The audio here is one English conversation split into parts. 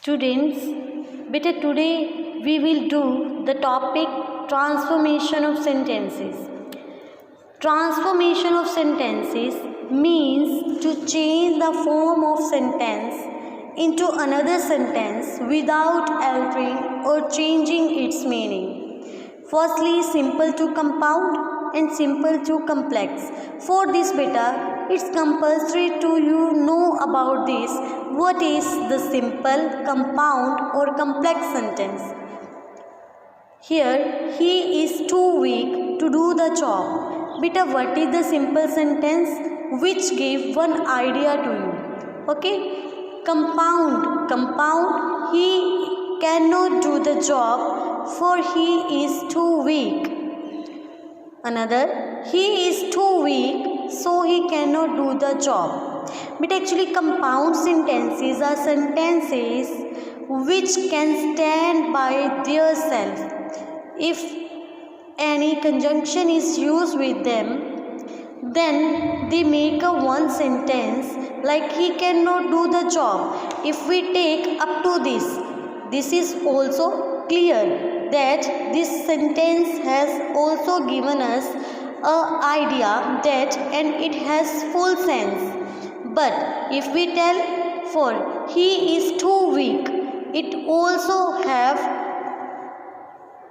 Students, beta today we will do the topic transformation of sentences. Transformation of sentences means to change the form of sentence into another sentence without altering or changing its meaning. Firstly, simple to compound and simple to complex. For this beta, it's compulsory to you know about this. What is the simple, compound or complex sentence? Here, he is too weak to do the job. Beta, what is the simple sentence which gave one idea to you? Okay, compound, he cannot do the job for he is too weak. Another, he is too weak, so he cannot do the job. But actually compound sentences are sentences which can stand by their self. If any conjunction is used with them, then they make a one sentence like he cannot do the job. If we take up to this is also clear that this sentence has also given us an idea that and it has full sense. But if we tell for he is too weak, it also have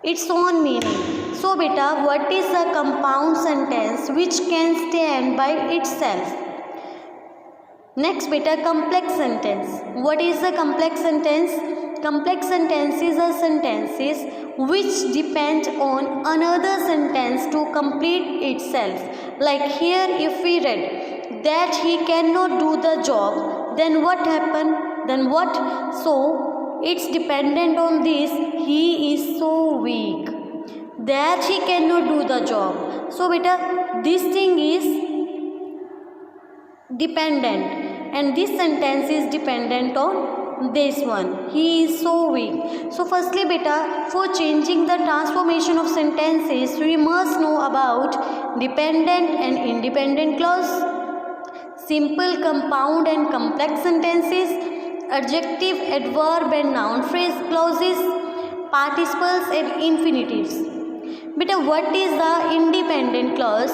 its own meaning. So beta, what is a compound sentence which can stand by itself? Next beta, complex sentence. What is a complex sentence? Complex sentences are sentences which depend on another sentence to complete itself. Like here if we read that he cannot do the job, then what happened? Then what? So it's dependent on this, he is so weak that he cannot do the job. So beta, this thing is dependent and this sentence is dependent on this one, he is so weak. So firstly beta, for changing the transformation of sentences, we must know about dependent and independent clause, simple, compound and complex sentences, adjective, adverb and noun phrase clauses, participles and infinitives. Beta, what is the independent clause?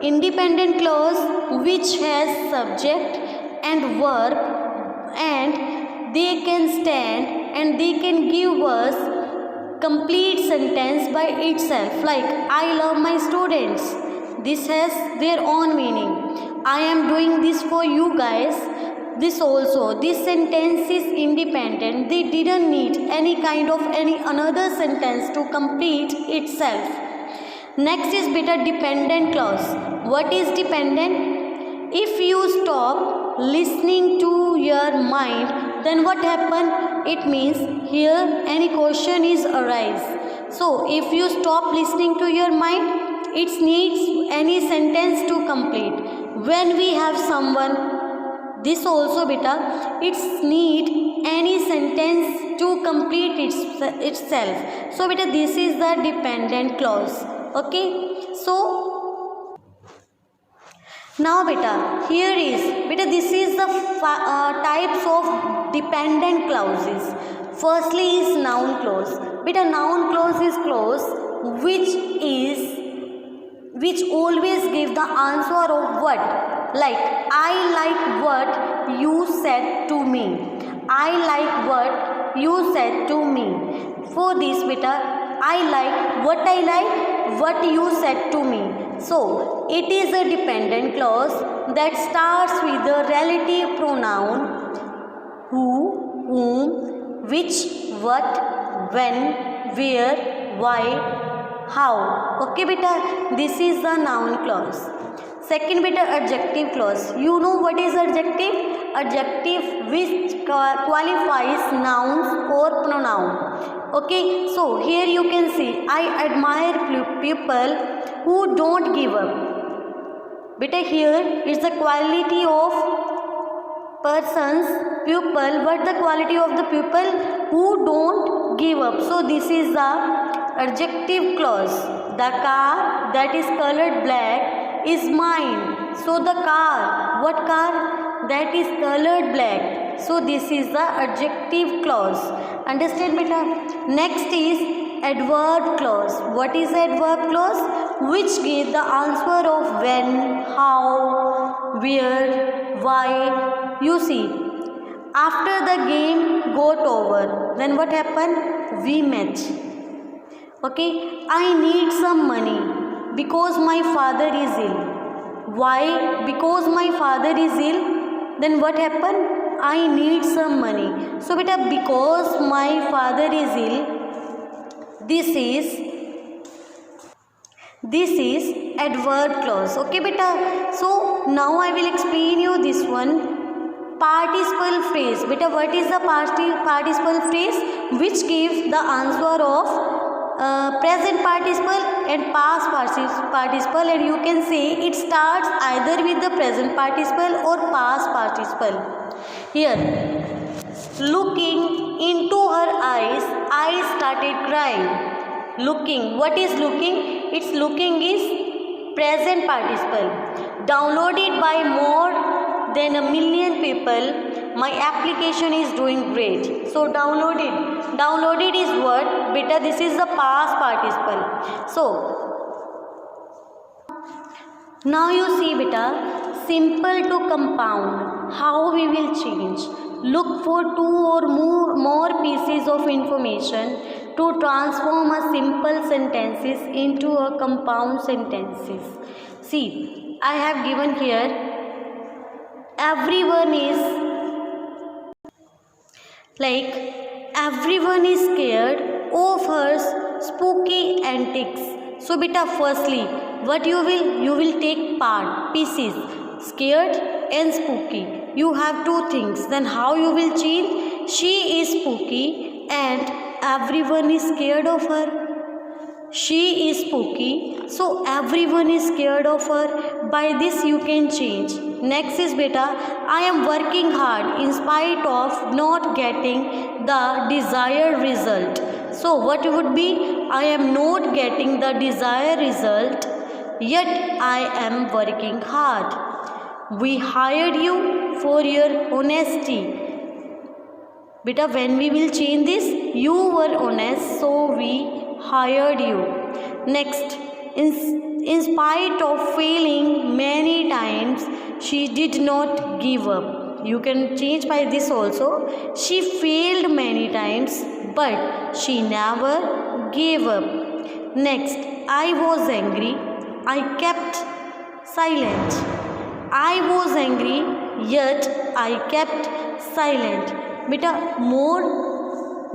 Independent clause which has subject and verb and they can stand and they can give us complete sentence by itself. Like I love my students. This has their own meaning. I am doing this for you guys. This also, this sentence is independent. They didn't need any kind of any another sentence to complete itself. Next is beta, dependent clause. What is dependent? If you stop listening to your mind, then what happen? It means here any question is arise. So if you stop listening to your mind, it needs any sentence to complete. When we have someone, this also beta, it's need any sentence to complete itself. So beta, this is the dependent clause. Okay. So now beta, here is beta, this is the types of dependent clauses. Firstly is noun clause. Beta, noun clause is clause which always give the answer of what. Like I like what you said to me. I like what you said to me. For this beta, I like what you said to me. So it is a dependent clause that starts with the relative pronoun who, whom, which, what, when, where, why, how. Okay beta, this is the noun clause. Second beta, adjective clause. You know what is adjective? Adjective which qualifies nouns or pronoun. Okay, so here you can see I admire people who don't give up. Beta, here is the quality of persons, pupil, but the quality of the people who don't give up. So this is the adjective clause. The car that is colored black is mine. So the car, what car? That is colored black. So this is the adjective clause. Understand beta? Next is adverb clause. What is adverb clause? Which gives the answer of when, how, where, why. You see, after the game got over, then what happened? We met. Okay, I need some money because my father is ill. Why? Because my father is ill. Then what happened? I need some money. So beta, because my father is ill, this is adverb clause. Okay beta. So now I will explain you this one. Participle phrase. Beta, what is the participle phrase? Which gives the answer of present participle and past participle, and you can say it starts either with the present participle or past participle. Here, looking into her eyes, I started crying. Looking, what is looking? It's looking is present participle. Downloaded by more than 1 million people. My application is doing great. So downloaded is what? Beta, this is the past participle. So now you see beta, simple to compound. How we will change? Look for 2 or more pieces of information to transform a simple sentences into a compound sentences. See, I have given here everyone is scared of her spooky antics. So beta, firstly, what you will take part, pieces, scared and spooky. You have 2 things. Then how you will change? She is spooky and everyone is scared of her. She is spooky, so everyone is scared of her. By this you can change. Next is beta, I am working hard in spite of not getting the desired result. So what would be? I am not getting the desired result, yet I am working hard. We hired you for your honesty. Beta, when we will change this? You were honest, so we hired you. Next, in spite of failing many times, she did not give up. You can change by this also. She failed many times, but she never gave up. Next, I was angry. I kept silent. I was angry, yet I kept silent. Beta, more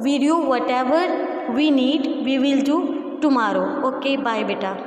video, whatever we need, we will do tomorrow. Okay, bye beta.